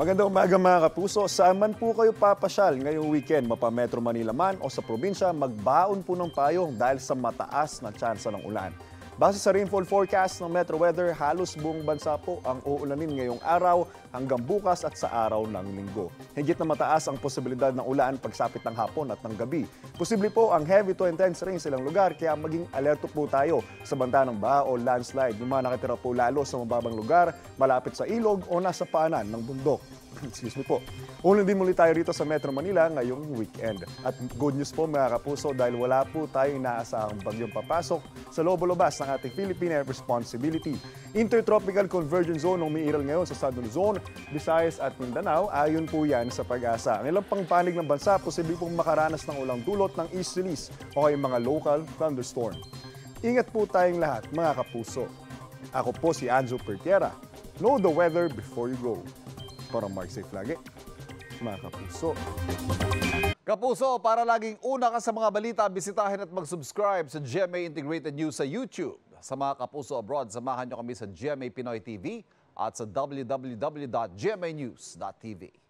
Magandang umaga mga kapuso. Saan man po kayo papasyal ngayong weekend, mapa Metro Manila man o sa probinsya, magbaon po ng payong dahil sa mataas na tsansa ng ulan. Base sa rainfall forecast ng Metro Weather, halos buong bansa po ang uulanin ngayong araw hanggang bukas at sa araw ng linggo. Higit na mataas ang posibilidad ng ulan pagsapit ng hapon at ng gabi. Posible po ang heavy to intense rain sa ilang lugar kaya maging alerto po tayo sa banta ng baha o landslide. Yung mga nakatira po lalo sa mababang lugar, malapit sa ilog o nasa paanan ng bundok. Excuse me po. Ulan din muli tayo rito sa Metro Manila ngayong weekend. At good news po mga kapuso dahil wala po tayong inaasahang bagyong papasok sa loob-lobas ng ating Philippine Air Responsibility. Intertropical Convergence Zone ang umiiral ngayon sa Southern Zone, Visayas at Mindanao. Ayon po yan sa Pag-asa. Ang ilang pangpanig ng bansa, posible pong makaranas ng ulang dulot ng easterlies o ay mga local thunderstorm. Ingat po tayong lahat mga kapuso. Ako po si Anjo Pertiera. Know the weather before you go. Para Mark Safe lagi, mga kapuso. Kapuso, para laging una ka sa mga balita, bisitahin at mag-subscribe sa GMA Integrated News sa YouTube. Sa mga kapuso abroad, samahan nyo kami sa GMA Pinoy TV at sa www.gmanews.tv.